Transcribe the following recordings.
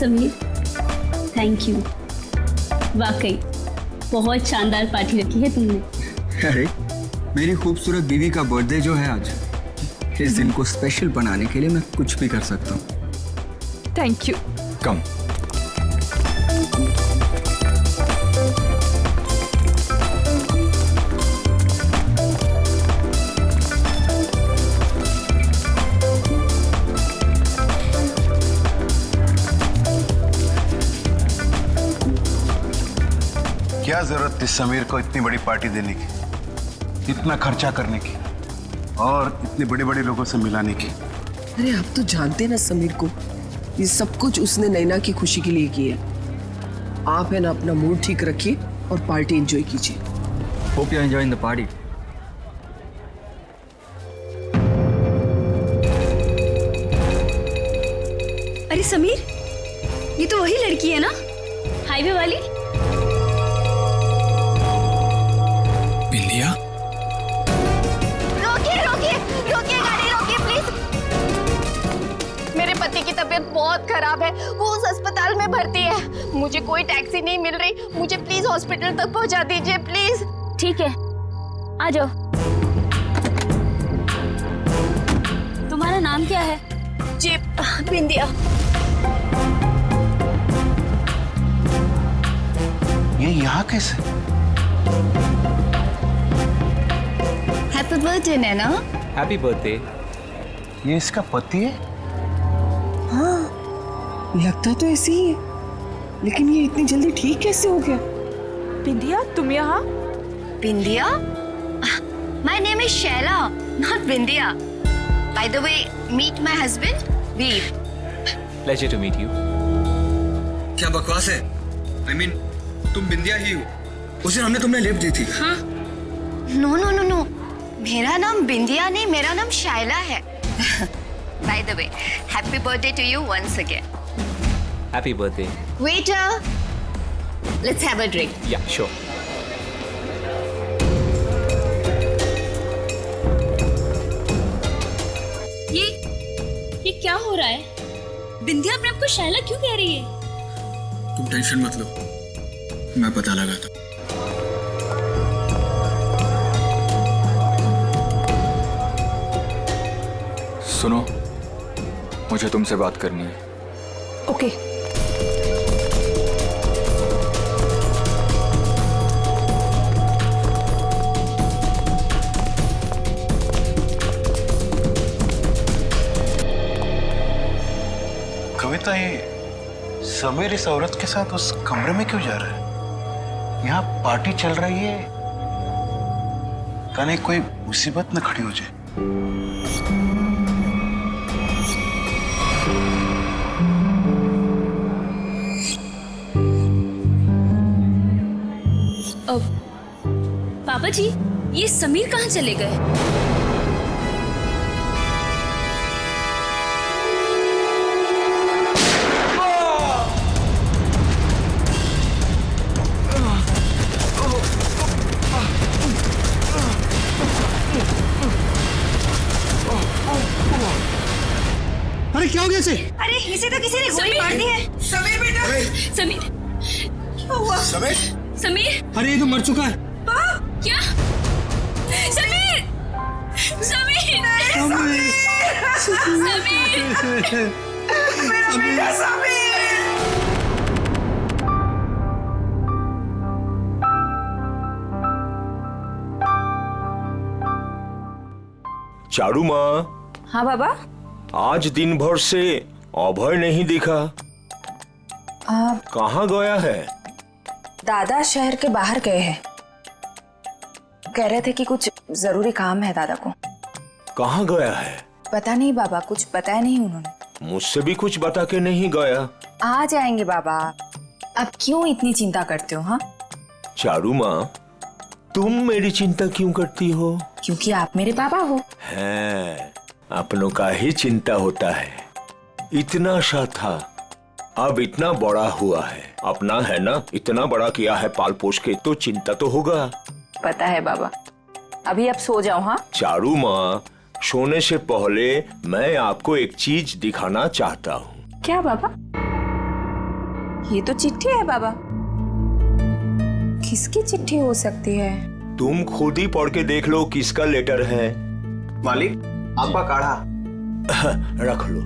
Sameer, thank you. वाकई बहुत शानदार पार्टी रखी है तुमने। अरे मेरी खूबसूरत बीवी का बर्थडे जो है आज, इस दिन को स्पेशल बनाने के लिए मैं कुछ भी कर सकता हूँ। Thank you. कम। क्या जरूरत थी समीर को इतनी बड़ी पार्टी देने की, इतना खर्चा करने की और इतने बड़े बड़े लोगों से मिलाने की? अरे आप तो जानते ना समीर को, ये सब कुछ उसने नैना की खुशी के लिए किया। आप है ना अपना मूड ठीक रखिए और पार्टी एंजॉय कीजिए। Hope you enjoying the party. अरे समीर, ये तो वही लड़की है ना, हाईवे वाली? बिंदिया? रोकिए रोकिए रोकिए, गाड़ी रोकिए प्लीज। मेरे पति की तबीयत बहुत खराब है, वो उस अस्पताल में भर्ती है। मुझे कोई टैक्सी नहीं मिल रही, मुझे प्लीज हॉस्पिटल तक पहुंचा दीजिए प्लीज। ठीक है, आ जाओ। तुम्हारा नाम क्या है? जी बिंदिया। ये यहाँ कैसे? Happy birthday Naina. Happy birthday. ये इसका पति है? हाँ, लगता तो ऐसे ही है, लेकिन ये इतनी जल्दी ठीक कैसे हो गया? बिंदिया, तुम यहाँ? Bindiya? My name is Shaila, not Bindiya. By the way, meet my husband Veer. Pleasure to meet you. क्या बकवास है? I mean, तुम बिंदिया ही हो। उस दिन हमने तुमने लिफ्ट दी थी। हाँ। नो नो नो नो, मेरा नाम बिंदिया नहीं, मेरा नाम शाइला है। By the way, happy birthday to you once again. Happy birthday. Waiter, let's have a drink. Yeah sure. ये क्या हो रहा है? बिंदिया अपने आप को शैला क्यों कह रही है? तुम टेंशन मत लो, मैं पता लगाता हूँ। सुनो, मुझे तुमसे बात करनी है। ओके। कविता, ये समीर इस औरत के साथ उस कमरे में क्यों जा रहा है? यहाँ पार्टी चल रही है, कहीं कोई मुसीबत न खड़ी हो जाए। पापा जी, ये समीर कहाँ चले गए? अरे क्या हो गया इसे? अरे इसे तो किसी ने गोली मार दी है। समीर बेटा, समीर, क्या हुआ? समीर? समीर, अरे ये तो मर चुका है। क्या? समीर, समीर, समीर, मेरा बेटा समीर। चारू माँ। हाँ बाबा। आज दिन भर से अभय नहीं दिखा, कहाँ गया है? दादा शहर के बाहर गए हैं, कह रहे थे कि कुछ जरूरी काम है दादा को। कहाँ गया है? पता नहीं बाबा, कुछ बताया नहीं उन्होंने। मुझसे भी कुछ बता के नहीं गया। आ जाएंगे बाबा, अब क्यों इतनी चिंता करते हो? हाँ चारू माँ, तुम मेरी चिंता क्यों करती हो? क्योंकि आप मेरे पापा हो। है, अपनों का ही चिंता होता है। इतना सा था, अब इतना बड़ा हुआ है। अपना है ना, इतना बड़ा किया है पाल पोष के, तो चिंता तो होगा। पता है बाबा, अभी आप सो जाओ। हाँ चारू माँ, सोने से पहले मैं आपको एक चीज दिखाना चाहता हूँ। क्या बाबा? ये तो चिट्ठी है बाबा। किसकी चिट्ठी हो सकती है? तुम खुद ही पढ़ के देख लो किसका लेटर है। मालिक, आपका काढ़ा। रख लो।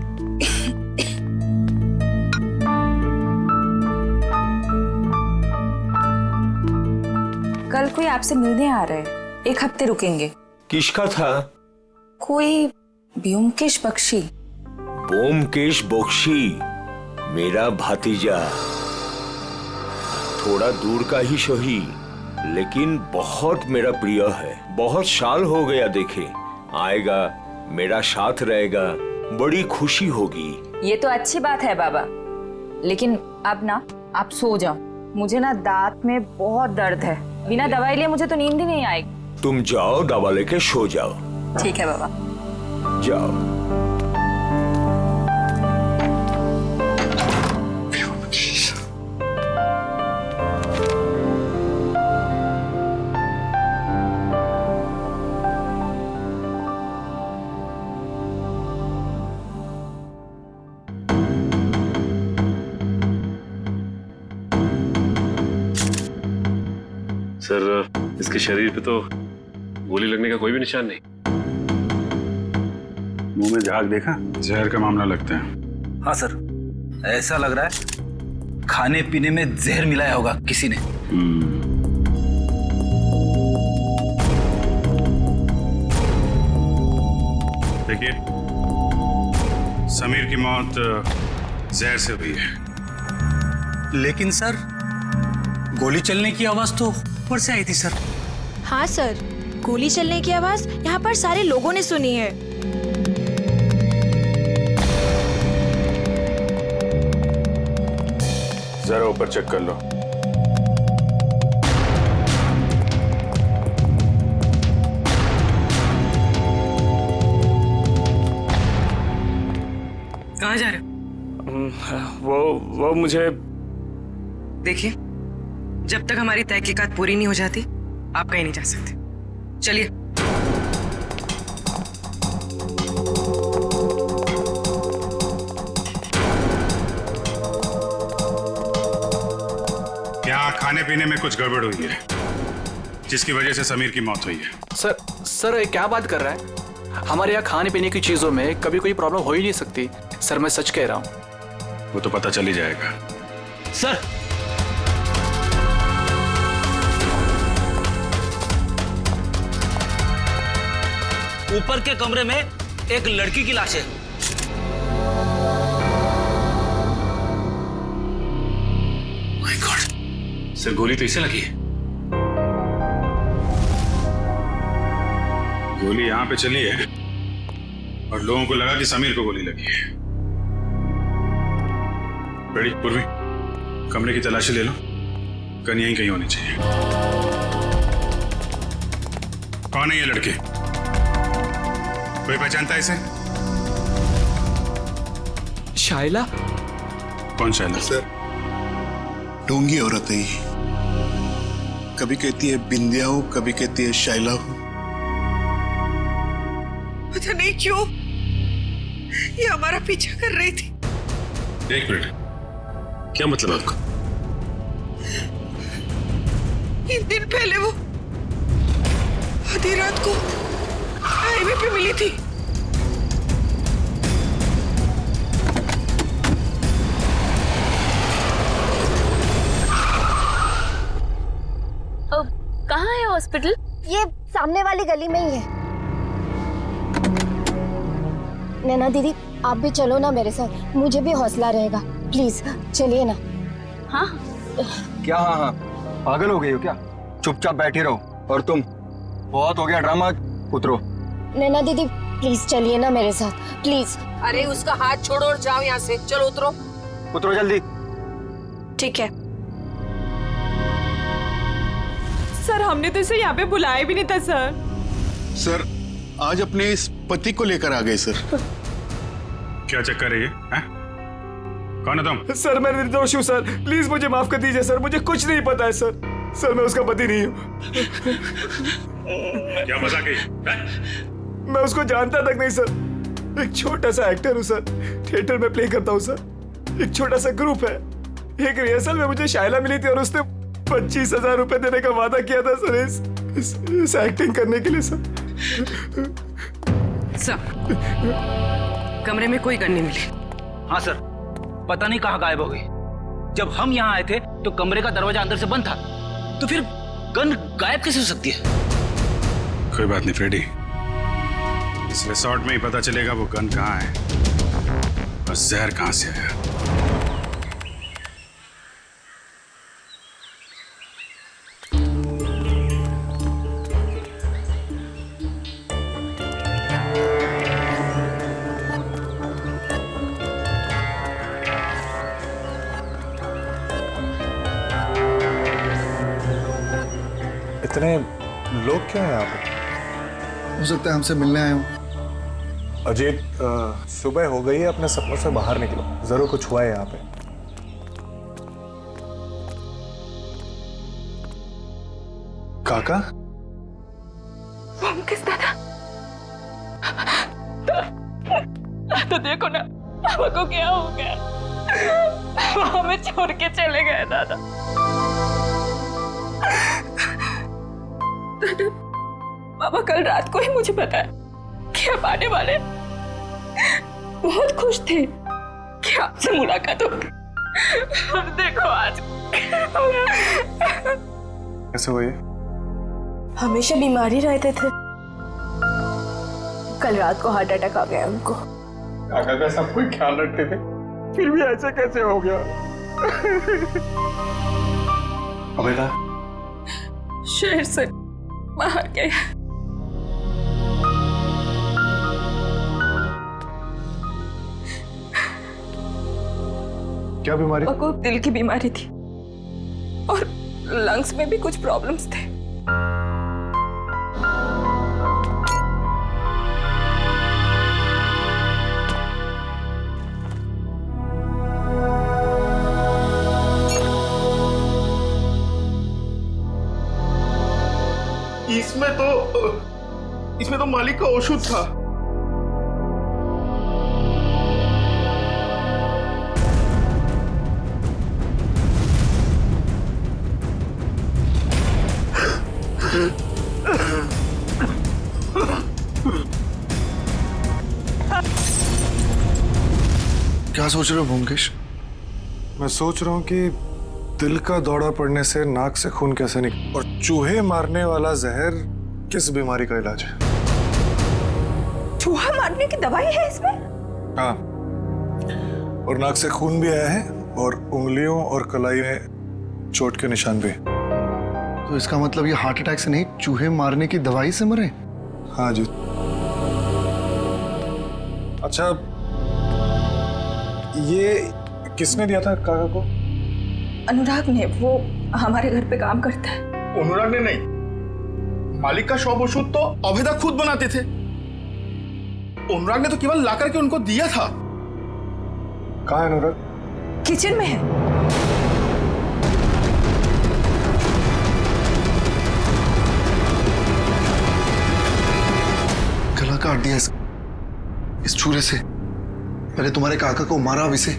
कल कोई आपसे मिलने आ रहा है, 1 हफ्ते रुकेंगे। किसका था? कोई ब्योमकेश बख्शी। ब्योमकेश बख्शी मेरा भतीजा, थोड़ा दूर का ही सही, लेकिन बहुत मेरा प्रिय है। बहुत साल हो गया देखे। आएगा, मेरा साथ रहेगा, बड़ी खुशी होगी। ये तो अच्छी बात है बाबा, लेकिन अब ना आप सो जाओ। मुझे ना दांत में बहुत दर्द है, बिना दवाई लिए मुझे तो नींद ही नहीं आएगी। तुम जाओ, दवा लेके सो जाओ। ठीक है बाबा। जाओ। सर, इसके शरीर पे तो गोली लगने का कोई भी निशान नहीं। मुंह में झाग देखा? जहर का मामला लगता है। हाँ सर, ऐसा लग रहा है खाने पीने में जहर मिलाया होगा किसी ने। देखिए, समीर की मौत जहर से हुई है। लेकिन सर, गोली चलने की आवाज तो ऊपर से आई थी सर। हाँ सर, गोली चलने की आवाज यहाँ पर सारे लोगों ने सुनी है। जरा ऊपर चेक कर लो। कहाँ जा रहे हो? वो मुझे देखिए, जब तक हमारी तहकीकात पूरी नहीं हो जाती, आप कहीं नहीं जा सकते। चलिए। यहाँ खाने पीने में कुछ गड़बड़ हुई है, जिसकी वजह से समीर की मौत हुई है। सर ये क्या बात कर रहा है? हमारे यहाँ खाने पीने की चीजों में कभी कोई प्रॉब्लम हो ही नहीं सकती। सर मैं सच कह रहा हूँ। वो तो पता चल ही जाएगा। सर, ऊपर के कमरे में एक लड़की की लाश है। माय गॉड, सर गोली तो इसे लगी है। गोली यहाँ पे चली है और लोगों को लगा कि समीर को गोली लगी है। रेडी पूर्वी, कमरे की तलाशी ले लो। गन यहीं कहीं होनी चाहिए। कौन है ये लड़के? कोई पहचानता है इसे? शाइला? कौन शाइला? सर, ढोंगी औरत है ये। कभी कहती है बिंदिया हूं, कभी कहती है शाइला हूं। पता नहीं क्यों ये हमारा पीछा कर रही थी। एक मिनट, क्या मतलब आपका? 3 दिन पहले वो आधी रात को हाईवे पे मिली थी। कहाँ है हॉस्पिटल? ये सामने वाली गली में ही है। नैना दीदी, आप भी चलो ना मेरे साथ, मुझे भी हौसला रहेगा। प्लीज चलिए ना। हाँ क्या? हाँ हाँ, पागल हो गई हो क्या? चुपचाप बैठी रहो। और तुम, बहुत हो गया ड्रामा, उतरो। नैना दीदी प्लीज चलिए ना मेरे साथ, प्लीज। अरे उसका हाथ छोड़ो और जाओ यहाँ से। चलो उतरो। उतरो जल्दी। ठीक है सर, हमने तो इसे यहाँ पे बुलाया भी नहीं था सर। सर, आज अपने इस पति को लेकर आ गए सर। क्या चक्कर है ये? कौन है तुम? सर मैं निर्दोष हूँ सर, प्लीज मुझे माफ कर दीजिए सर, मुझे कुछ नहीं पता है सर। सर मैं उसका पति नहीं हूँ। क्या मजाक है? मैं उसको जानता तक नहीं सर। एक छोटा सा एक्टर हूँ सर, थिएटर में प्ले करता हूँ सर। एक छोटा सा ग्रुप है, एक रिहर्सल में मुझे शायला मिली थी और उसने 25,000 रुपए देने का वादा किया था सर इस एक्टिंग करने के लिए सर। कमरे में कोई गन नहीं मिली। हाँ सर, पता नहीं कहाँ गायब हो गई। जब हम यहाँ आए थे तो कमरे का दरवाजा अंदर से बंद था, तो फिर गन गायब कैसे हो सकती है? कोई बात नहीं फ्रेडी, इस रिसोर्ट में ही पता चलेगा वो गन कहाँ है और जहर कहाँ से आया। इतने लोग क्या हैं यहाँ पे? हो सकता है हमसे मिलने आए हो। अजीत, सुबह हो गई है, अपने सपनों से बाहर निकलो, जरूर कुछ हुआ है यहाँ पे। काका? किस दादा? तो देखो ना पापा को क्या हो गया, वो हमें छोड़ के चले गए दादा। पापा कल रात को ही मुझे बताया कि आप आने वाले, बहुत खुश थे कि आपसे मुलाकात होगी। और देखो आज कैसे हुई? हमेशा बीमारी रहते थे, कल रात को हार्ट अटैक आ गया उनको। काका का सब कोई ख्याल रखते थे, फिर भी ऐसे कैसे हो गया? अबेदा शहर से बाहर गए। क्या बीमारी? को दिल की बीमारी थी और लंग्स में भी कुछ प्रॉब्लम्स थे। इसमें तो मालिक का औषध था। क्या सोच रहे हो भूमकेश? मैं सोच रहा हूँ कि दिल का दौरा पड़ने से नाक से खून कैसे निकले और चूहे मारने वाला जहर किस बीमारी का इलाज है? चूहा मारने की दवाई है इसमें? हाँ, और नाक से खून भी आया है और उंगलियों और कलाई में चोट के निशान भी। तो इसका मतलब ये हार्ट अटैक से नहीं, चूहे मारने की दवाई से मरे? हाँ जी। अच्छा, ये किसने दिया था काका को? अनुराग ने, वो हमारे घर पे काम करता है। अनुराग ने नहीं, मालिक का शॉप औषध तो अभेदा खुद बनाते थे। अनुराग ने तो केवल ला करके उनको दिया था। कहाँ है अनुराग? किचन में है। गला काट दिया इस छुरे से। पहले तुम्हारे काका को मारा, अब इसे।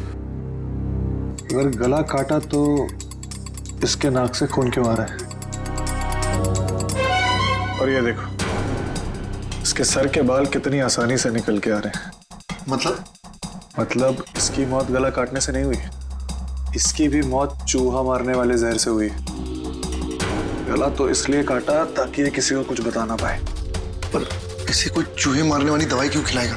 अगर गला काटा तो इसके नाक से खून क्यों आ रहा है? और ये देखो, इसके सर के बाल कितनी आसानी से निकल के आ रहे हैं। मतलब इसकी मौत गला काटने से नहीं हुई, इसकी भी मौत चूहा मारने वाले जहर से हुई। गला तो इसलिए काटा ताकि ये किसी को कुछ बता ना पाए। पर इसे कोई चूहे मारने वाली दवाई क्यों खिलाएगा?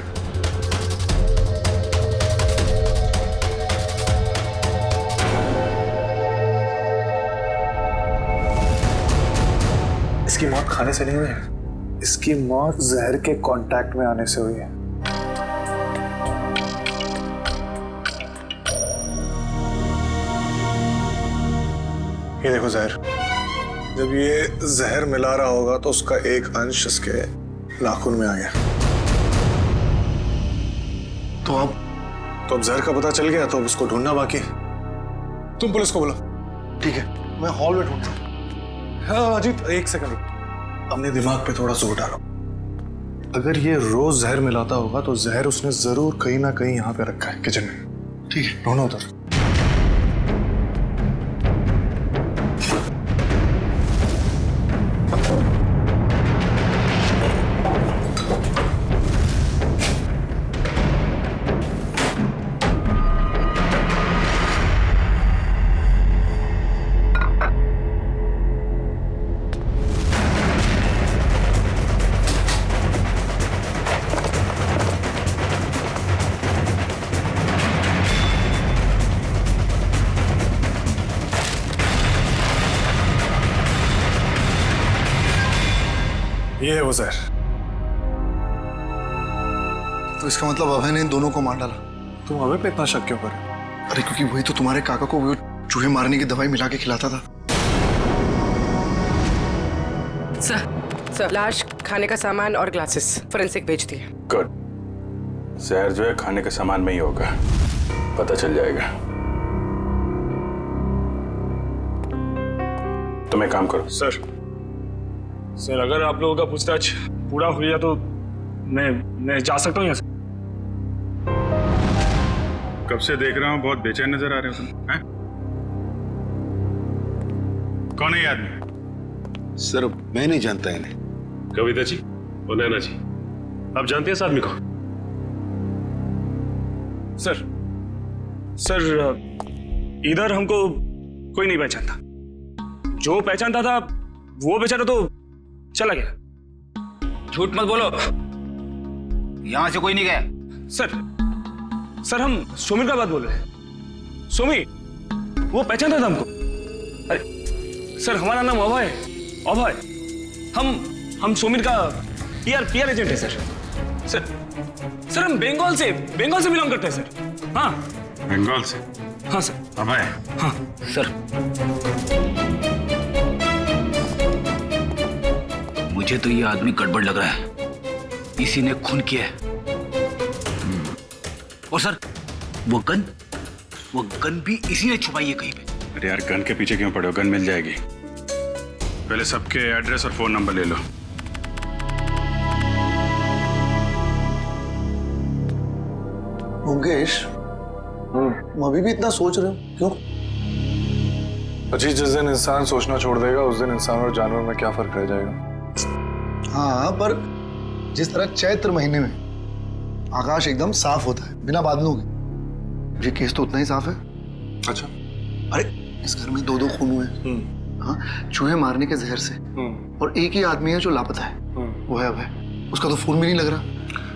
इसकी मौत खाने से नहीं हुई है, इसकी मौत जहर के कांटेक्ट में आने से हुई है। ये देखो जहर, जब ये जहर मिला रहा होगा तो उसका एक अंश इसके नाखून में आ गया। तो अब जहर का पता चल गया, तो अब उसको ढूंढना बाकी। तुम पुलिस को बोलो। ठीक है, मैं हॉल में ढूंढता हूँ। हाँ अजीत, एक सेकंड, अपने दिमाग पे थोड़ा जोर डालो। अगर ये रोज जहर मिलाता होगा तो जहर उसने जरूर कहीं ना कहीं यहाँ पे रखा है, किचन में। ठीक है, ढूंढो उधर। ये है वो जहर। तो इसका मतलब अभय ने इन दोनों को मार डाला। तुम अभय पे इतना शक क्यों कर रहे हो? अरे क्योंकि वही तो तुम्हारे काका को वो चूहे मारने की दवाई मिला के खिलाता था। सर, लाश, खाने का सामान और ग्लासेस फोरेंसिक भेज दिए। गुड। जहर जो है खाने के सामान में ही होगा, पता चल जाएगा। तुम एक काम करो। सर अगर आप लोगों का पूछताछ पूरा हो गया तो मैं जा सकता हूँ यहाँ से। कब से देख रहा हूँ बहुत बेचैन नजर आ रहे हो तुम, हैं? कौन है ये आदमी? सर मैं नहीं जानता इन्हें। कविता जी और नैना जी, आप जानते हैं इस आदमी को? सर इधर हमको कोई नहीं पहचानता। जो पहचानता था वो बेचारा तो चला गया। झूठ मत बोलो, यहां से कोई नहीं गया। सर हम सुमिर का बात बोल रहे हैं। सुमिर वो पहचानता था हमको। अरे सर हमारा नाम अभय है। अभय हम सुमिर का पीआर एजेंट है सर हम बंगाल से बिलोंग करते हैं सर। हाँ बंगाल से? हाँ सर। अभय? हाँ सर मुझे तो ये आदमी गड़बड़ लग रहा है, इसी ने खून किया है। और सर वो गन भी इसी ने छुपाई है कहीं पे। अरे यार गन के पीछे क्यों पड़े हो? गन मिल जाएगी। पहले सबके एड्रेस और फोन नंबर ले लो। मुकेश, तुम अभी भी इतना सोच रहे हो क्यों? अजी जिस दिन इंसान सोचना छोड़ देगा उस दिन इंसान और जानवर में क्या फर्क रह जाएगा? हाँ पर जिस तरह चैत्र महीने में आकाश एकदम साफ होता है बिना बादलों के, ये केस तो उतना ही साफ है। अच्छा। अरे इस घर में दो खून हुए हैं। हाँ, चूहे मारने के जहर से। और एक ही आदमी है जो लापता है, वो है अभय। उसका तो फोन भी नहीं लग रहा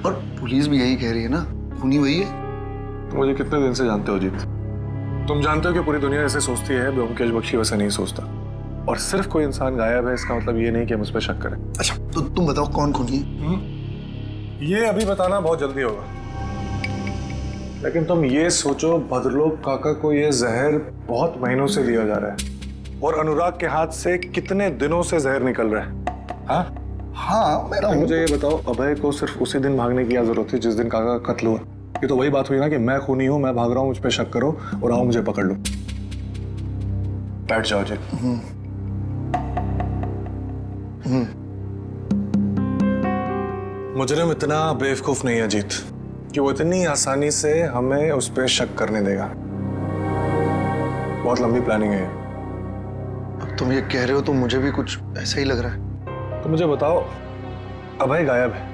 और पुलिस भी यही कह रही है ना, खूनी वही है। तुम मुझे कितने दिन से जानते हो जीत? तुम जानते हो कि पूरी दुनिया ऐसे सोचती है, ब्योमकेश बख्शी वैसे नहीं सोचता। और सिर्फ कोई इंसान गायब है इसका मतलब ये नहीं कि हम उस पर शक करें। अच्छा तो तुम बताओ कौन खूनी है? ये अभी बताना बहुत जल्दी होगा, लेकिन तुम ये सोचो भद्रलोक काका को ये जहर बहुत महीनों से दिया जा रहा है और अनुराग के हाथ से कितने दिनों से जहर निकल रहा है। हाँ मैं मुझे ये बताओ, अभय को सिर्फ उसी दिन भागने की क्या जरूरत थी जिस दिन काका का कत्ल हुआ? ये तो वही बात हुई ना कि मैं खूनी हूं, मैं भाग रहा हूं, मुझ पे शक करो और आओ मुझे पकड़ लो। बैठ जाओ जी। मुजरिम इतना बेवकूफ नहीं है जीत कि वो इतनी आसानी से हमें उस पर शक करने देगा। बहुत लंबी प्लानिंग है। अब तुम ये कह रहे हो तो मुझे भी कुछ ऐसा ही लग रहा है। तो मुझे बताओ, अभय गायब है,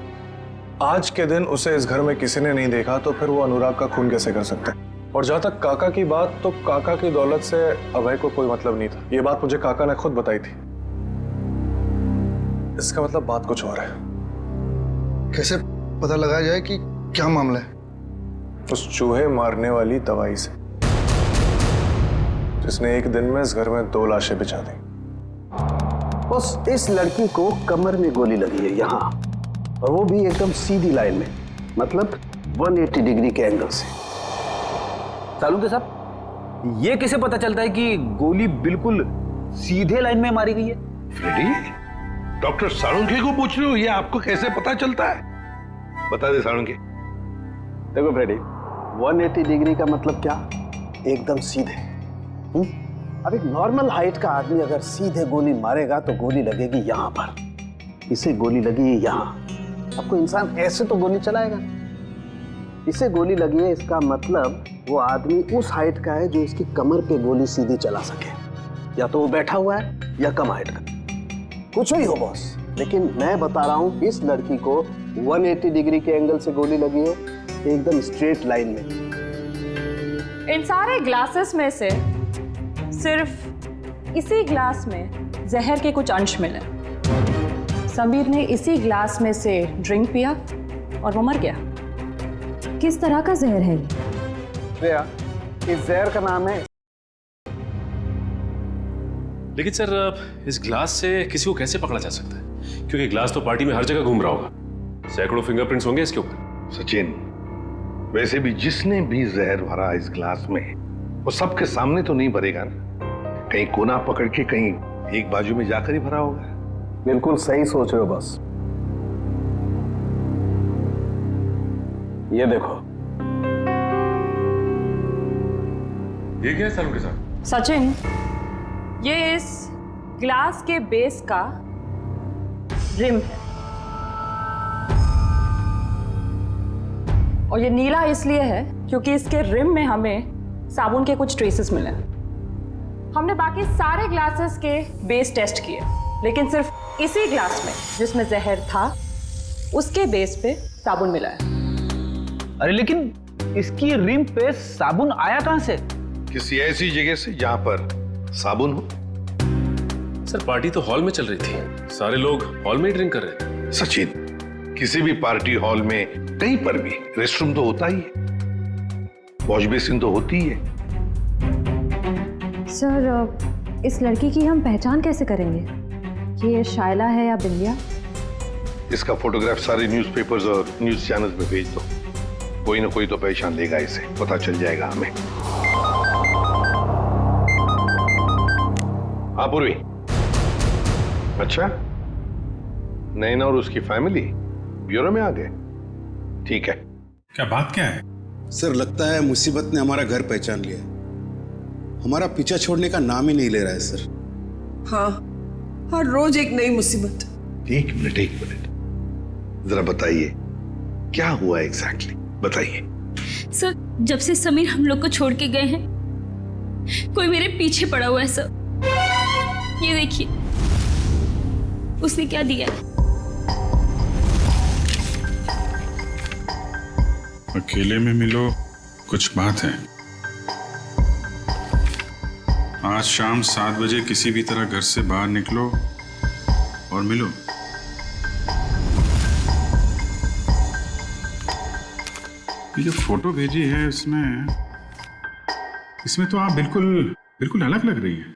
आज के दिन उसे इस घर में किसी ने नहीं देखा, तो फिर वो अनुराग का खून कैसे कर सकता है? और जहां तक काका की बात, तो काका की दौलत से अभय को कोई मतलब नहीं था। ये बात मुझे काका ने खुद बताई थी। इसका मतलब बात कुछ और है। कैसे पता लगाया जाए कि क्या मामला है? उस चूहे मारने वाली दवाई से, जिसने एक दिन में इस घर में 2 लाशें बिछा दी। बस इस लड़की को कमर में गोली लगी है यहाँ, और वो भी एकदम सीधी लाइन में, मतलब 180 डिग्री के एंगल से। सालुंके साहब, ये कैसे पता चलता है कि गोली बिल्कुल सीधे लाइन में मारी गई है? फ्रेडी, डॉक्टर सालुंके को पूछ रहे हो ये आपको कैसे पता चलता है? बता दे सालुंके। देखो फ्रेडी, 180 डिग्री का मतलब क्या? एकदम सीधे। अब एक नॉर्मल हाइट का आदमी अगर सीधे गोली मारेगा तो गोली लगेगी यहाँ पर, इसे गोली लगी यहाँ। अब कोई इंसान ऐसे तो गोली चलाएगा, इसे गोली लगी है, इसका मतलब वो आदमी उस हाइट का है जो इसकी कमर पे गोली सीधी चला सके। या तो वो बैठा हुआ है या कम हाइट का, कुछ भी हो बॉस। लेकिन मैं बता रहा हूँ, इस लड़की को 180 डिग्री के एंगल से गोली लगी है, एकदम स्ट्रेट लाइन में। इन सारे ग्लासेस में से सिर्फ इसी ग्लास में जहर के कुछ अंश मिले। समीर ने इसी ग्लास में से ड्रिंक पिया और वो मर गया। किस तरह का जहर है ये? इस जहर का नाम है। लेकिन सर, इस ग्लास से किसी को कैसे पकड़ा जा सकता है? क्योंकि ग्लास तो पार्टी में हर जगह घूम रहा होगा, सैकड़ों फिंगरप्रिंट्स होंगे इसके ऊपर। सचिन, वैसे भी जिसने भी जहर भरा इस ग्लास में वो सबके सामने तो नहीं भरेगा ना, कहीं कोना पकड़ के कहीं एक बाजू में जाकर ही भरा होगा। बिल्कुल सही सोच रहे हो बस। ये देखो, ये क्या है सालू के साथ? सचिन, ये इस ग्लास के बेस का रिम है और ये नीला इसलिए है क्योंकि इसके रिम में हमें साबुन के कुछ ट्रेसेस मिले। हमने बाकी सारे ग्लासेस के बेस टेस्ट किए, लेकिन सिर्फ इसी ग्लास में जिसमें जहर था उसके बेस पे साबुन मिला है। अरे लेकिन इसकी रिम पे साबुन आया कहां से? किसी ऐसी जगह से जहां पर साबुन हो। सर पार्टी तो हॉल में चल रही थी, सारे लोग हॉल में ही ड्रिंक कर रहे थे। सचिन, किसी भी पार्टी हॉल में कहीं पर भी रेस्टरूम तो होता ही है, वॉश बेसिन तो होती ही है। सर, इस लड़की की हम पहचान कैसे करेंगे कि ये शायला है या बिंदिया? इसका फोटोग्राफ सारे न्यूज़पेपर्स और न्यूज चैनल्स में भेज दो, कोई ना कोई तो पहचान लेगा इसे, पता चल जाएगा हमें। हाँ पूर्वी, अच्छा, नैना और उसकी फैमिली ब्यूरो में आ गए? ठीक है। क्या बात क्या है? सर, लगता है मुसीबत ने हमारा घर पहचान लिया, हमारा पीछा छोड़ने का नाम ही नहीं ले रहा है सर। हाँ, हर रोज एक नई मुसीबत। एक मिनट, जरा बताइए क्या हुआ एग्जैक्टली, बताइए। सर, जब से समीर हम लोग को छोड़ के गए हैं, कोई मेरे पीछे पड़ा हुआ है सर। ये देखिए, उसने क्या दिया है। अकेले में मिलो, कुछ बात है। आज शाम 7 बजे किसी भी तरह घर से बाहर निकलो और मिलो। ये जो फोटो भेजी है इसमें तो आप बिल्कुल अलग लग रही हैं।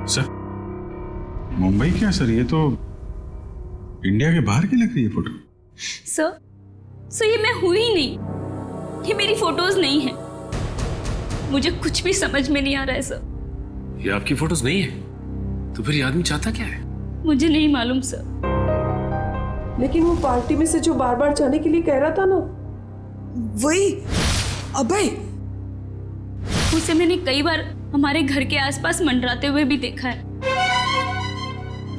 सर, मुंबई क्या सर, ये तो इंडिया के बाहर की लग रही है फोटो। सर, ये मैं हुई ही नहीं, ये मेरी फोटोज नहीं है। मुझे कुछ भी समझ में नहीं आ रहा है सर। ये आपकी फोटोज नहीं है तो फिर ये आदमी चाहता क्या है? मुझे नहीं मालूम सर। लेकिन वो पार्टी में से जो बार बार जाने के लिए कह रहा था ना, वही अभय। उसे मैंने कई बार हमारे घर के आसपास मंडराते हुए भी देखा है।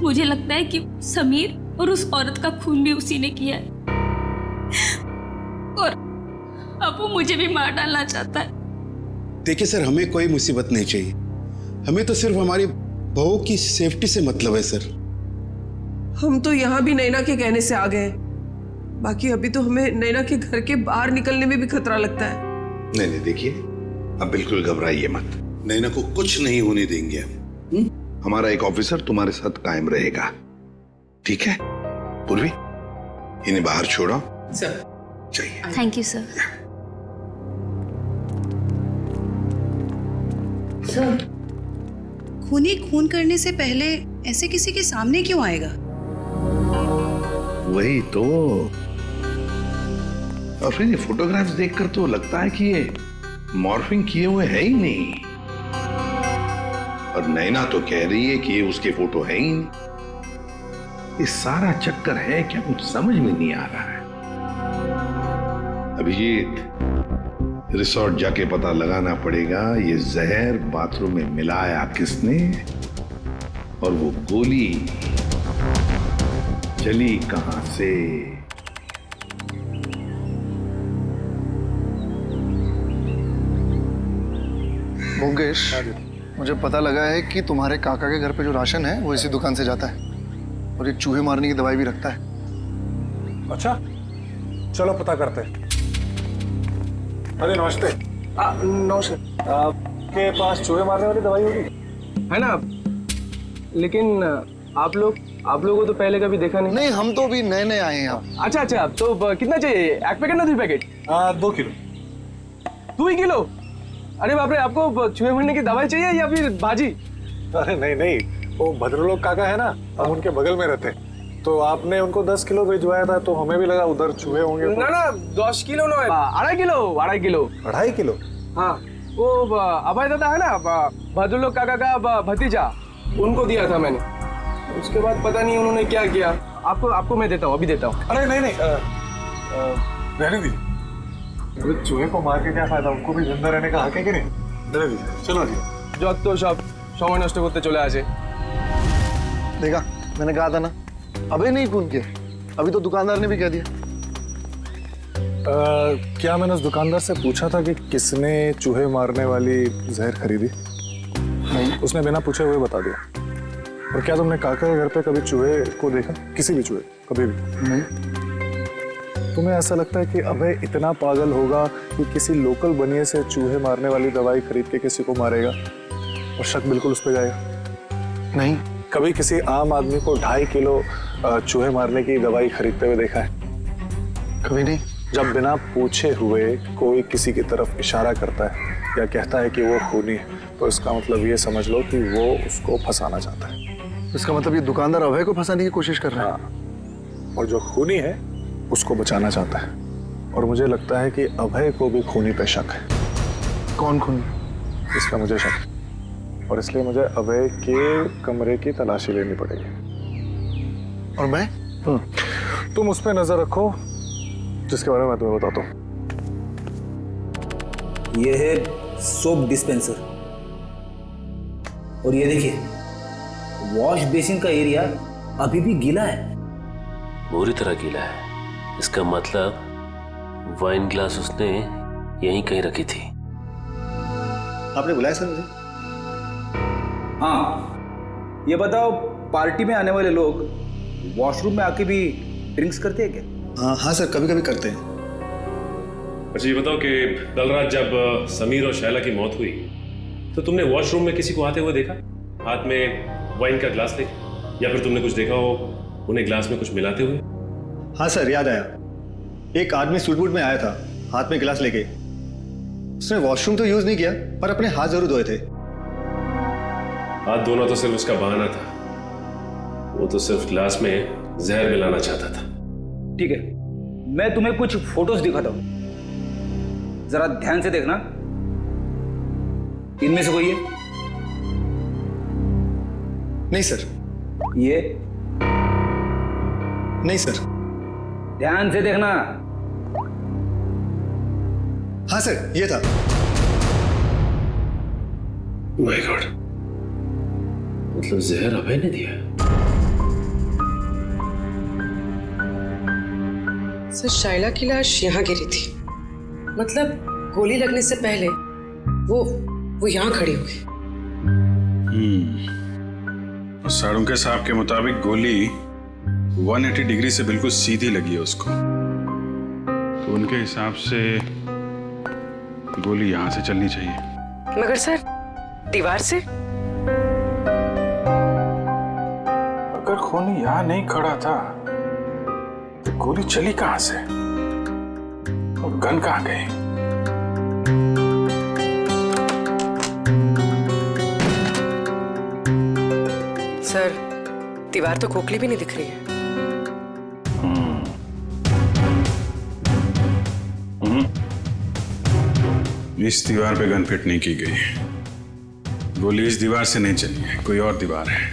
मुझे लगता है कि समीर और उस औरत का खून भी उसी ने किया है और अब वो मुझे भी मार डालना चाहता है। देखिए सर, हमें कोई मुसीबत नहीं चाहिए, हमें तो सिर्फ हमारी बहू की सेफ्टी से मतलब है सर। हम तो यहाँ भी नैना के कहने से आ गए, बाकी अभी तो हमें नैना के घर के बाहर निकलने में भी खतरा लगता है। नहीं, देखिए, अब बिल्कुल घबराइए मत, नैना को कुछ नहीं होने देंगे हम। हमारा एक ऑफिसर तुम्हारे साथ कायम रहेगा, ठीक है? पूर्वी, इन्हें बाहर छोड़ो सर। चाहिए। Thank you sir. सर, खूनी खून करने से पहले ऐसे किसी के सामने क्यों आएगा? वही तो, और फिर ये फोटोग्राफ्स देखकर तो लगता है कि ये मॉर्फिंग किए हुए है ही नहीं, और नैना तो कह रही है कि ये उसके फोटो है ही नहीं। ये सारा चक्कर है क्या, कुछ समझ में नहीं आ रहा है। अभिजीत, रिसोर्ट जाके पता लगाना पड़ेगा ये जहर बाथरूम में मिलाया किसने और वो गोली चली कहां से। भोगेश, मुझे पता लगा है कि तुम्हारे काका के घर पे जो राशन है वो इसी दुकान से जाता है और ये चूहे मारने की दवाई भी रखता है। अच्छा, चलो पता करते हैं। अरे नमस्ते। नमस्ते। आपके पास चूहे मारने वाली दवाई होगी? है ना, लेकिन आप लोगों को तो पहले कभी देखा नहीं। नहीं, हम तो भी नए नए आए हैं यहाँ। अच्छा, तो कितना चाहिए? एक पैकेट ना 2 पैकेट? 2 किलो। 2 किलो? अरे बाप रे, आपको चूहे मरने की दवाई चाहिए या फिर भाजी? अरे नहीं, वो भद्रलोक काका है ना, हम उनके बगल में रहते, तो आपने उनको 10 किलो भिजवाया था, तो हमें भी लगा उधर चूहे होंगे। ना ना 10 किलो ना, 2.5 किलो। 2.5 किलो? हाँ, वो अभय दादा है ना, भद्रलोक काका का भतीजा, उनको दिया था मैंने। उसके बाद पता नहीं उन्होंने क्या किया। आपको मैं देता हूँ, अभी देता हूँ। अरे नहीं रहने दी, चूहे को मार के क्या फायदा, उनको भी जिंदा रहने का हक है कि नहीं? रहने दी, चलो जी। যত সব সময় নষ্ট করতে চলে আসে। देखा, मैंने कहा था ना, अबे नहीं खून किया, अभी तो दुकानदार ने भी कह दिया। क्या मैंने उस दुकानदार से पूछा था कि किसने चूहे मारने वाली जहर खरीदी? नहीं, उसने बिना पूछे हुए बता दिया। और क्या तुमने काका के घर पे कभी चूहे को देखा? किसी भी चूहे कभी भी? नहीं। तुम्हें ऐसा लगता है कि अबे इतना पागल होगा कि किसी लोकल बनिए से चूहे मारने वाली दवाई खरीद के किसी को मारेगा और शक बिल्कुल उस पर जाएगा? नहीं। कभी किसी आम आदमी को 2.5 किलो चूहे मारने की दवाई खरीदते हुए देखा है? कभी नहीं। जब बिना पूछे हुए कोई किसी की तरफ इशारा करता है या कहता है कि वो खूनी है, तो इसका मतलब ये समझ लो कि वो उसको फंसाना चाहता है। इसका मतलब ये दुकानदार अभय को फंसाने की कोशिश कर रहा है। और जो खूनी है उसको बचाना चाहता है। और मुझे लगता है कि अभय को भी खूनी पे शक है। कौन खूनी? इसका मुझे शक है, और इसलिए मुझे अभय के कमरे की तलाशी लेनी पड़ेगी। और मैं? तुम उस पर नजर रखो जिसके बारे में मैं तुम्हें बताता हूँ। ये है सोप डिस्पेंसर, और ये देखिए वॉश बेसिन का एरिया अभी भी गीला है, बुरी तरह गीला है। इसका मतलब वाइन ग्लास उसने यहीं कहीं रखी थी। आपने बुलाया सर मुझे? हाँ, ये बताओ पार्टी में आने वाले लोग वॉशरूम में आके भी ड्रिंक्स करते हैं क्या? हाँ सर, कभी कभी करते हैं। अच्छा ये बताओ कि कल रात जब समीर और शैला की मौत हुई तो तुमने वॉशरूम में किसी को आते हुए देखा, हाथ में वाइन का ग्लास लेके, या फिर तुमने कुछ देखा हो उन्हें ग्लास में कुछ मिलाते हुए? हाँ सर, याद आया। एक आदमी सूट बूट में आया था, हाथ में गिलास लेके। उसने वॉशरूम तो यूज नहीं किया, पर अपने हाथ जरूर धोए थे। हाथ धोना तो सिर्फ उसका बहाना था, वो तो सिर्फ ग्लास में जहर मिलाना चाहता था। ठीक है, मैं तुम्हें कुछ फोटोज दिखाता हूं, जरा ध्यान से देखना। इनमें से कोई है? नहीं सर। ये? नहीं सर। ध्यान से देखना। हाँ सर, ये था। माय गॉड, मतलब जहर अभय ने दिया? सर शैला की लाश यहाँ गिरी थी, मतलब गोली लगने से पहले वो यहाँ खड़ी हुई। साड़ुंके साहब के मुताबिक गोली 180 डिग्री से बिल्कुल सीधी लगी है उसको, तो उनके हिसाब से गोली यहां से चलनी चाहिए। मगर सर दीवार से? अगर खूनी यहां नहीं खड़ा था तो गोली चली कहां से और गन कहां गई? सर दीवार तो खोखली भी नहीं दिख रही है। इस दीवार पे गन फिट नहीं की गई, गोली इस दीवार से नहीं चली है, कोई और दीवार है।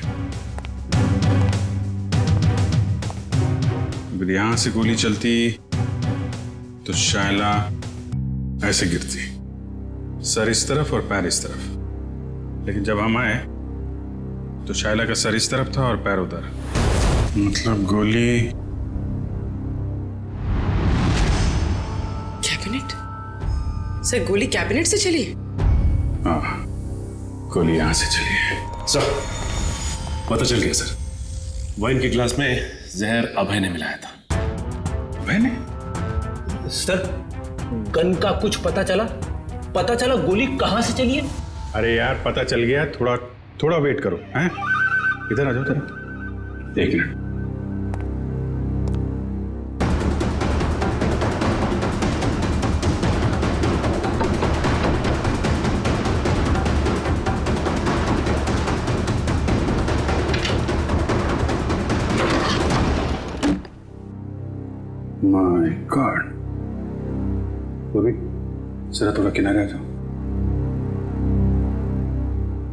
अगर यहां से गोली चलती तो शैला ऐसे गिरती, सर इस तरफ और पैर इस तरफ, लेकिन जब हम आए तो शैला का सर इस तरफ था और पैर उधर, मतलब गोली कैबिनेट? सर गोली कैबिनेट से चली? हाँ, गोली यहां से चली है। सर पता चल गया सर, वाइन के ग्लास में जहर अभय ने मिलाया था। अभय ने? सर गन का कुछ पता चला? गोली कहां से चली है? अरे यार पता चल गया, थोड़ा वेट करो। हैं? इधर आ जाओ जरा, एक मिनट। वो भी जरा थोड़ा किनारे आ जाओ।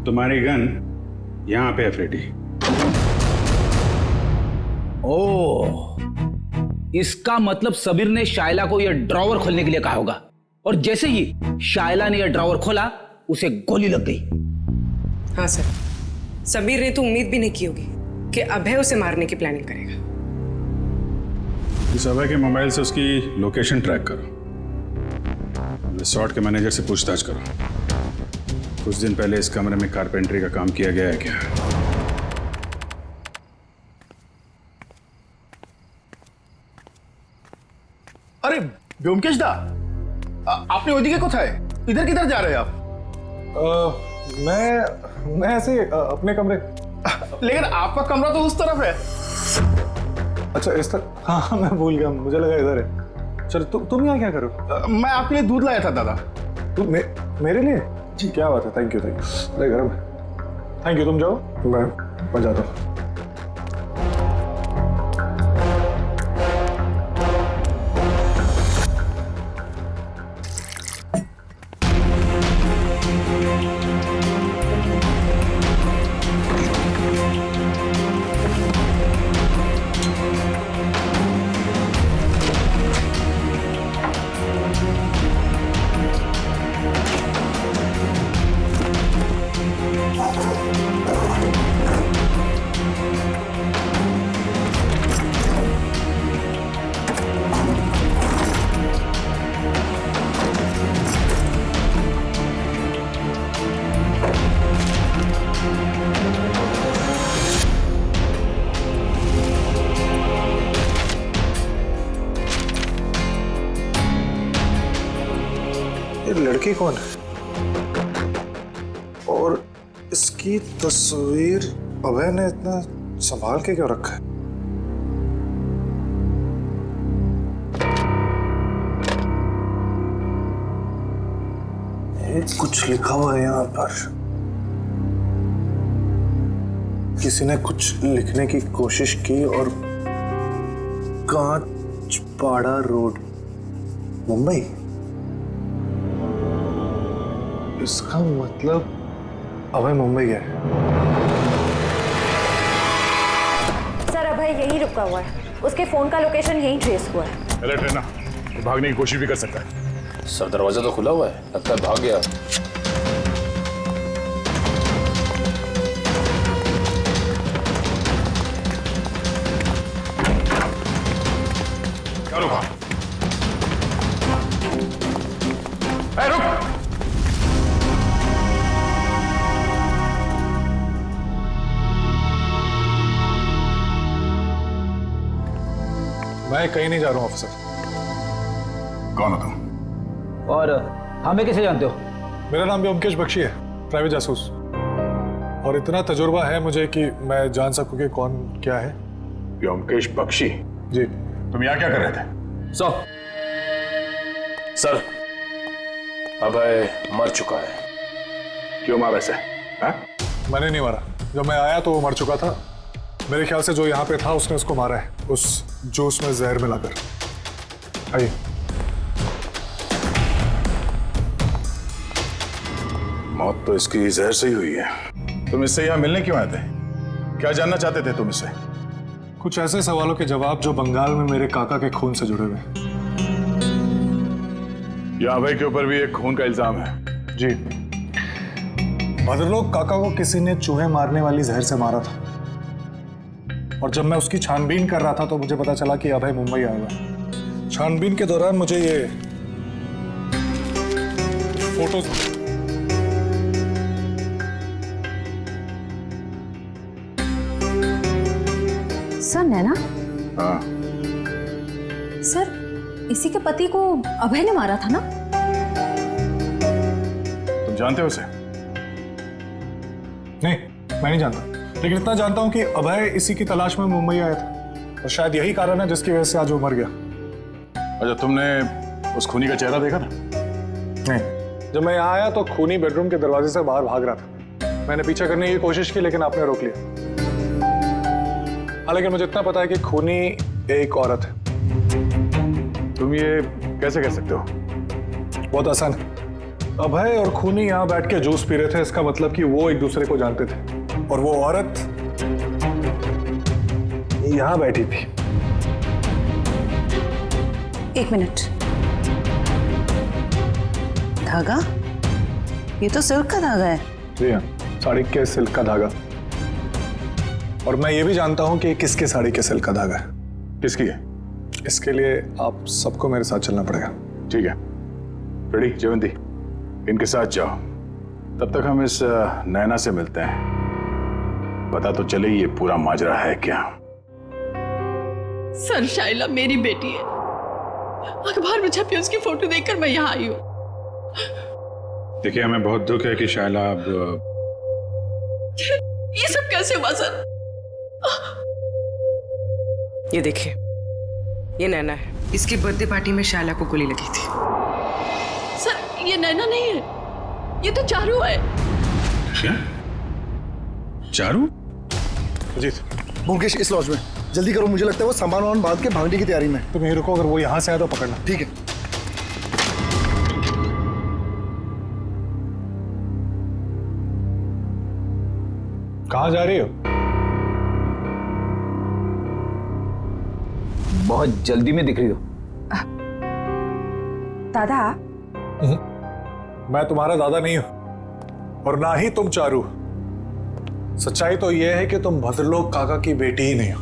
तुम्हारी गन यहाँ पे है फ्रेडी। ओह, इसका मतलब सबीर ने शायला को यह ड्रॉवर खोलने के लिए कहा होगा, और जैसे ही शायला ने यह ड्रॉवर खोला उसे गोली लग गई। हाँ सर, समीर ने तो उम्मीद भी नहीं की होगी कि अभय उसे मारने की प्लानिंग करेगा। इस अभय के मोबाइल से उसकी लोकेशन ट्रैक करो, रिसोर्ट के मैनेजर से पूछताछ करो। कुछ दिन पहले इस कमरे में कारपेंटरी का काम किया गया है क्या? अरे व्योमकेश दा, आपने ओदिके कोথায়? इधर किधर जा रहे हैं आप? मैं ऐसे अपने कमरे। लेकिन आपका कमरा तो उस तरफ है। अच्छा इस तरफ? हाँ मैं भूल गया, मुझे लगा इधर है। चल तुम यहाँ क्या करो? मैं आपके लिए दूध लाया था दादा। तुम मेरे लिए? जी क्या बात है, थैंक यू। अरे गरम है, थैंक यू। तुम जाओ, मैं जाता हूँ। लड़की कौन है और इसकी तस्वीर अभय ने इतना संभाल के क्यों रखा है? कुछ लिखा हुआ है यहाँ पर। किसी ने कुछ लिखने की कोशिश की और कांचपाड़ा रोड, मुंबई। इसका मतलब अभय मुंबई गया है। सर अभय यहीं रुका हुआ है, उसके फोन का लोकेशन यहीं ट्रेस हुआ है। अलर्ट रहना, तो भागने की कोशिश भी कर सकता है। सर दरवाजा तो खुला हुआ है, लगता है भाग गया। क्या रुका? रुक! मैं कहीं नहीं जा रहा हूँ ऑफिसर। कौन हो तुम? और हमें कैसे जानते हो? मेरा नाम व्योमकेश बख्शी है, प्राइवेट जासूस। और इतना तजुर्बा है मुझे कि मैं जान सकूं कि कौन क्या है। व्योमकेश बख्शी? जी। तुम यहाँ क्या कर रहे थे? सर अभय मर चुका है। क्यों मारा इसे? मैंने नहीं मारा, जब मैं आया तो वो मर चुका था। मेरे ख्याल से जो यहाँ पे था उसने उसको मारा है, उस जूस में जहर मिलाकर। आइए। मौत तो इसकी जहर से ही हुई है। तुम इससे यहाँ मिलने क्यों आए थे? क्या जानना चाहते थे तुम इससे? कुछ ऐसे सवालों के जवाब जो बंगाल में मेरे काका के खून से जुड़े हुए। यहाँ अभय के ऊपर भी एक खून का इल्जाम है। जी। भद्रलोक काका को किसी ने चूहे मारने वाली जहर से मारा था, और जब मैं उसकी छानबीन कर रहा था तो मुझे पता चला कि अभय मुंबई आया हुआ है। छानबीन के दौरान मुझे ये फोटोज सर नैना? हाँ। सर इसी के पति को अभय ने मारा था ना? तुम जानते हो उसे? नहीं, मैं नहीं जानता, लेकिन इतना जानता हूं कि अभय इसी की तलाश में मुंबई आया था, और शायद यही कारण है जिसकी वजह से आज वो मर गया। अच्छा, तुमने उस खूनी का चेहरा देखा था? नहीं, जब मैं यहाँ आया तो खूनी बेडरूम के दरवाजे से बाहर भाग रहा था। मैंने पीछे करने की कोशिश की लेकिन आपने रोक लिया। हाँ, लेकिन मुझे इतना पता है कि खूनी एक औरत है। तुम ये कैसे कह सकते हो? बहुत आसान है। अभय और खूनी यहाँ बैठ के जूस पी रहे थे, इसका मतलब कि वो एक दूसरे को जानते थे। और वो औरत यहाँ बैठी थी। एक मिनट, धागा? ये तो सिल्क का धागा है। जी हाँ, साड़ी के सिल्क का धागा। और मैं ये भी जानता हूँ कि किसके साड़ी के सिल्क का धागा है। किसकी है? इसके लिए आप सबको मेरे साथ चलना पड़ेगा। ठीक है, रेडी जयवंती, इनके साथ जाओ। तब तक हम इस नैना से मिलते हैं, पता तो चले ये पूरा माजरा है क्या। सर, शाइला मेरी बेटी है। अखबार में छपी उसकी फोटो देखकर मैं यहाँ आई हूँ। देखिए, हमें बहुत दुख है कि शाइला अब ये सब कैसे हुआ सर? ये देखिए, ये नैना है। इसकी बर्थडे पार्टी में शाइला को गोली लगी थी। सर, ये नैना नहीं है, ये तो चारू है। क्या? चारू? अजीत, मुकेश इस लॉज में, जल्दी करो, मुझे लगता है वो सामान वामान बांध के भागने की तैयारी में। तुम यहीं रुको, अगर वो यहाँ से आया तो पकड़ना। ठीक है। कहाँ जा रही हो? बहुत जल्दी में दिख रही हो। दादा, मैं तुम्हारा दादा नहीं हूं और ना ही तुम चारू। सच्चाई तो यह है कि तुम भद्रलोक काका की बेटी ही नहीं हो।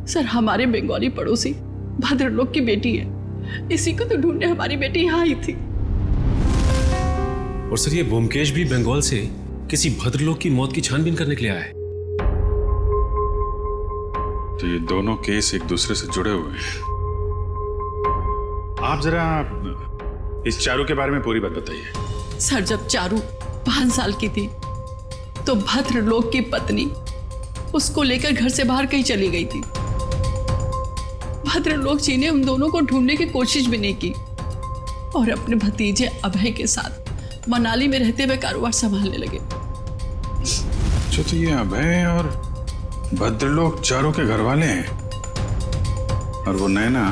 सर, हमारे बंगाली पड़ोसी भद्रलोक की बेटी है। इसी को तो ढूंढने हमारी बेटी यहाँ आई थी। और सर, ये ब्योमकेश भी बंगाल से किसी भद्रलोक की मौत की छानबीन करने के लिए आया है। तो ये दोनों केस एक दूसरे से जुड़े हुए हैं। आप जरा इस चारू के बारे में पूरी बात बताइए। सर, जब चारू 5 साल की थी तो भद्रलोक की पत्नी उसको लेकर घर से बाहर कहीं चली गई थी। भद्रलोक जी ने उन दोनों को ढूंढने की कोशिश भी नहीं की और अपने भतीजे अभय के साथ मनाली में रहते हुए कारोबार संभालने लगे। अच्छा, तो ये अभय और भद्रलोक चारों के घर वाले हैं और वो नैना,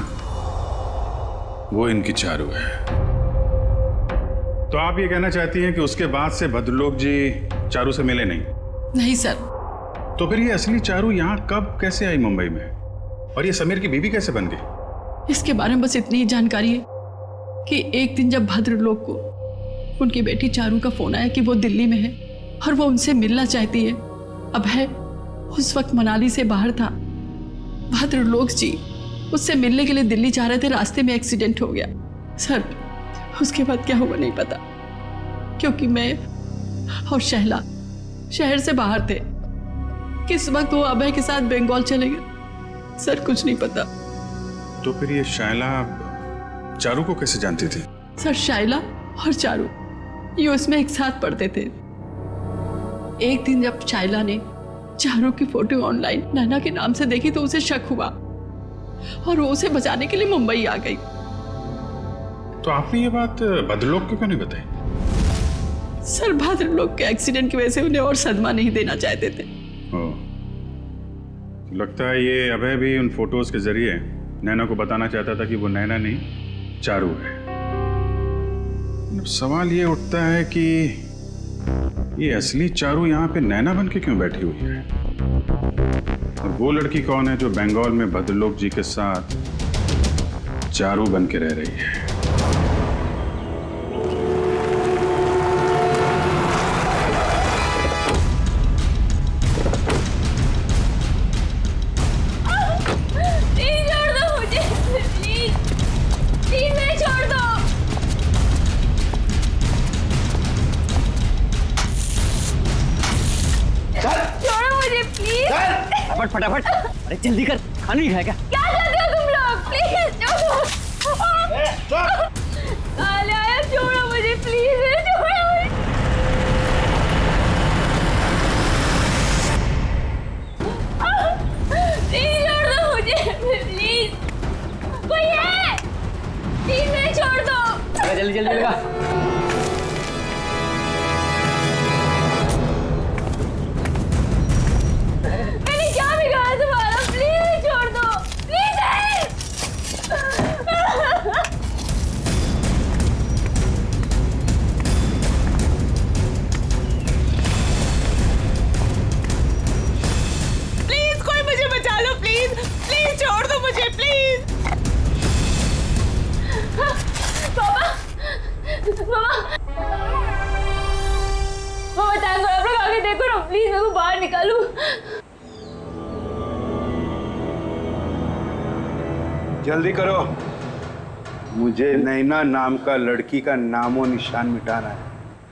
वो इनकी चारू है। तो आप ये कहना चाहती हैं कि उसके बाद से भद्रलोक जी चारू से मिले नहीं? नहीं सर। तो फिर ये असली चारू यहाँ कब कैसे आई मुंबई में, और ये समीर की बीवी कैसे बन गई? इसके बारे में बस इतनी ही जानकारी है कि एक दिन जब भद्रलोक को उनकी बेटी चारू का फोन आया कि वो दिल्ली में है और वो उनसे मिलना चाहती है। अभय उस वक्त मनाली से बाहर था। भद्रलोक जी उससे मिलने के लिए दिल्ली जा रहे थे, रास्ते में एक्सीडेंट हो गया। सर, उसके बाद क्या हुआ नहीं पता, क्योंकि मैं और शहला शहर से बाहर थे। किस वक्त वो अभय के साथ बंगाल चले गए, सर कुछ नहीं पता। तो फिर ये शाइला चारू को कैसे जानती थी? सर, शाइला और चारू यूएस में एक साथ पढ़ते थे। एक दिन जब शाइला ने चारू की फोटो ऑनलाइन नैना के नाम से देखी तो उसे शक हुआ और वो उसे बचाने के लिए मुंबई आ गई। तो आपने ये बात भद्रलोक को क्यों नहीं बताई? सर, भद्रलोक के एक्सीडेंट की वजह से उन्हें और सदमा नहीं देना चाहते थे। तो लगता है ये अभय भी उन फोटोज के जरिए नैना को बताना चाहता था कि वो नैना नहीं चारू है। सवाल ये उठता है कि ये असली चारू यहाँ पे नैना बन के क्यों बैठी हुई है, और वो लड़की कौन है जो बंगाल में भद्रलोक जी के साथ चारू बन के रह रही है? छोड़ दो मुझे, प्लीज प्लीज मुझे छोड़ दो। छोड़ो मुझे प्लीज। फटाफट फटाफट, अरे जल्दी कर, खाना नहीं खाया क्या? क्या करते हो तुम लोग? प्लीज छोड़ो। काले आया, छोड़ो मुझे प्लीज, छोड़ो मुझे। प्लीज छोड़ दो मुझे, प्लीज। कोई है? प्लीज मुझे छोड़ दो। जल्दी जल्दी लगा। मैंने क्या बिगाड़ा तुम्हारा? प्लीज छोड़ दो, प्लीज। मामा टाइम आप लोग आगे देखो ना प्लीज, मेरे को बाहर निकालो। जल्दी करो, मुझे नैना नाम का लड़की का नामो निशान मिटाना है।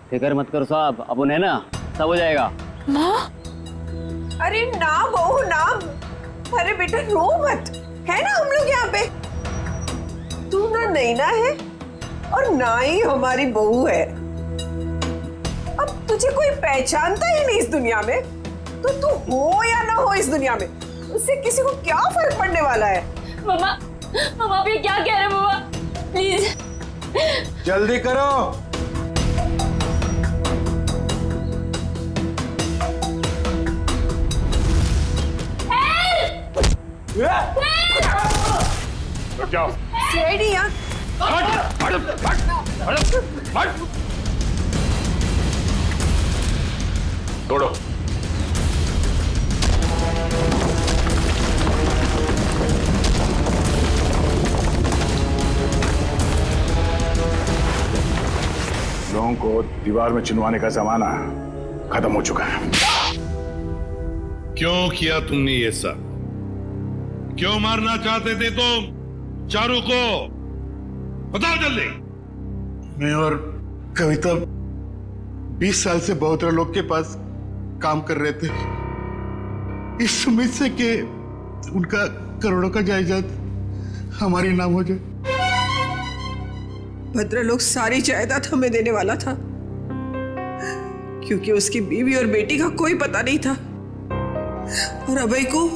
फिक्र मत करो साहब, अब उन्हें ना सब हो जाएगा। माँ, अरे ना बहू ना, अरे बेटा रो मत, है ना हम लोग यहाँ पे। तू ना नैना है और ना ही हमारी बहू है। अब तुझे कोई पहचानता ही नहीं इस दुनिया में, तो तू हो या ना हो इस दुनिया में, उससे किसी को क्या फर्क पड़ने वाला है। मामा मामा आप ये क्या कह रहे हैं मामा, प्लीज जल्दी करो। जाओ। सीआईडी यहाँ। तोड़ो। लोगों को दीवार में चिनवाने का जमाना खत्म हो चुका है। क्यों किया तुमने ये सब? क्यों मारना चाहते थे तुम चारू को? बताओ जल्दी। मैं और कविता 20 साल से बहुतरा लोग के पास काम कर रहे थे, इस उम्मीद से कि उनका करोड़ों का जायदाद हमारे नाम हो जाए। भद्रलोक सारी जायदाद हमें देने वाला था, क्योंकि उसकी बीवी और बेटी का कोई पता नहीं था, और अभय को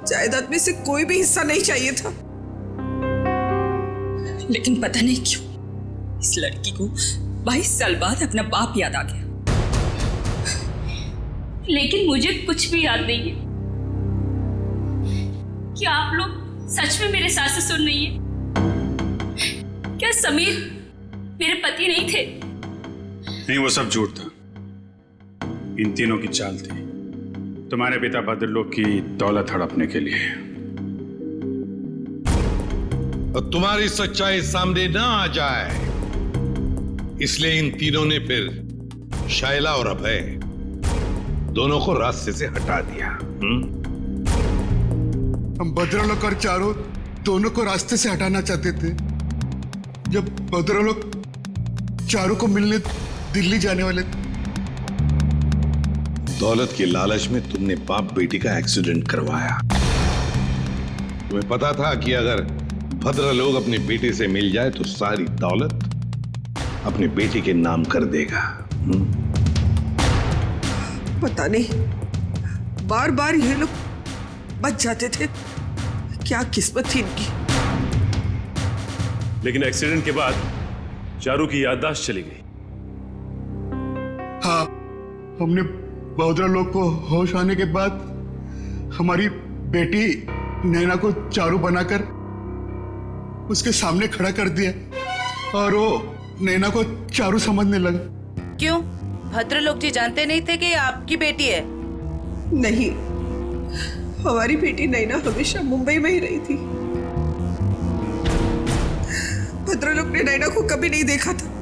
जायदाद में से कोई भी हिस्सा नहीं चाहिए था। लेकिन पता नहीं क्यों इस लड़की को 22 साल बाद अपना बाप याद आ गया। लेकिन मुझे कुछ भी याद नहीं है। क्या आप लोग सच में मेरे सास ससुर नहीं है? क्या समीर मेरे पति नहीं थे? नहीं, वो सब झूठ था। इन तीनों की चाल थी तुम्हारे पिता भद्रलोक की दौलत हड़पने के लिए। और तुम्हारी सच्चाई सामने ना आ जाए इसलिए इन तीनों ने फिर शायला और अभय दोनों को रास्ते से हटा दिया। हम भद्रलोक और चारू दोनों को रास्ते से हटाना चाहते थे। जब भद्रलोक चारू को मिलने दिल्ली जाने वाले थे, दौलत के लालच में तुमने बाप बेटी का एक्सीडेंट करवाया। तुम्हें पता था कि अगर भद्रलोक अपनी बेटी से मिल जाए तो सारी दौलत अपनी बेटी के नाम कर देगा। पता नहीं बार बार ये लोग बच जाते थे, क्या किस्मत थी इनकी। लेकिन एक्सीडेंट के बाद चारू की याददाश्त चली गई। हाँ, हमने भद्रलोक को होश आने के बाद हमारी बेटी नैना को चारू बनाकर उसके सामने खड़ा कर दिया और वो नैना को चारू समझने लगा। क्यों? भद्रलोक जी जानते नहीं थे कि आपकी बेटी है? नहीं, हमारी बेटी नैना हमेशा मुंबई में ही रही थी। भद्रलोक ने नैना को कभी नहीं देखा था।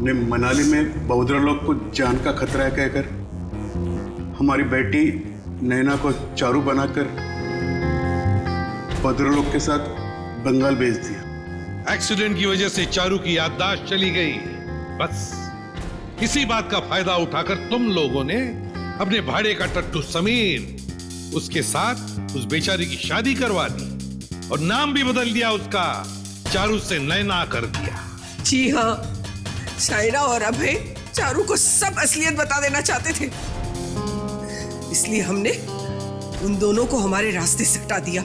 ने मनाली में भद्रलोक को जान का खतरा है कहकर हमारी बेटी नैना को चारू बनाकर भद्रलोक के साथ बंगाल भेज दिया। एक्सीडेंट की वजह से चारू की याददाश्त चली गई। बस इसी बात का फायदा उठाकर तुम लोगों ने अपने भाड़े का टट्टू समीर उसके साथ उस बेचारी की शादी करवा दी और नाम भी बदल दिया उसका, चारू से नैना कर दिया। जी हाँ, शायरा और अभय चारू को सब असलियत बता देना चाहते थे, इसलिए हमने उन दोनों को हमारे रास्ते से हटा दिया।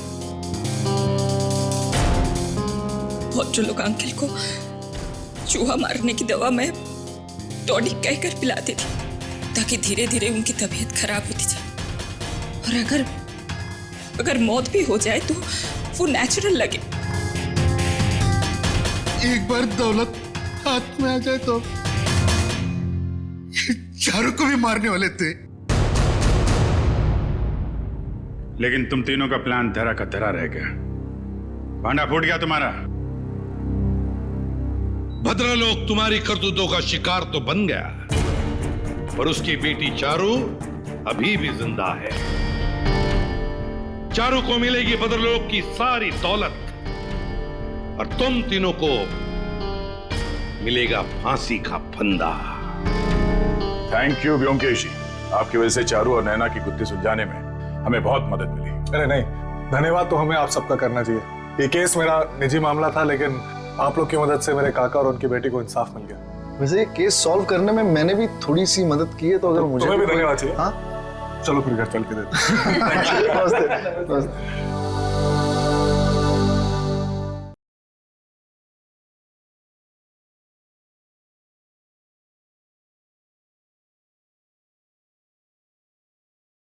भद्रलोक अंकल को चूहा मारने की दवा मैं टॉनिक कहकर पिलाती थी ताकि धीरे धीरे उनकी तबीयत खराब होती जाए, और अगर मौत भी हो जाए तो वो नेचुरल लगे। एक बार दौलत हाथ में आ जाए तो चारू को भी मारने वाले थे। लेकिन तुम तीनों का प्लान धरा का धरा रह गया। भांडा फूट गया तुम्हारा। भद्रलोक तुम्हारी करतूतों का शिकार तो बन गया, पर उसकी बेटी चारू अभी भी जिंदा है। चारू को मिलेगी भद्रलोक की सारी दौलत और तुम तीनों को मिलेगा फांसी का फंदा। थैंक यू व्योमकेश जी, आपकी वजह से चारू और नैना की गुत्थी सुलझाने में हमें बहुत मदद मिली। अरे नहीं, धन्यवाद तो हमें आप सबका करना चाहिए। ये केस मेरा निजी मामला था, लेकिन आप लोग की मदद से मेरे काका और उनकी बेटी को इंसाफ मिल गया। वैसे ये केस सॉल्व करने में मैंने भी थोड़ी सी मदद की है, तो अगर मुझे तुम्हें भी धन्यवाद चाहिए। हाँ, चलो फिर घर चल के देते हैं। नमस्ते।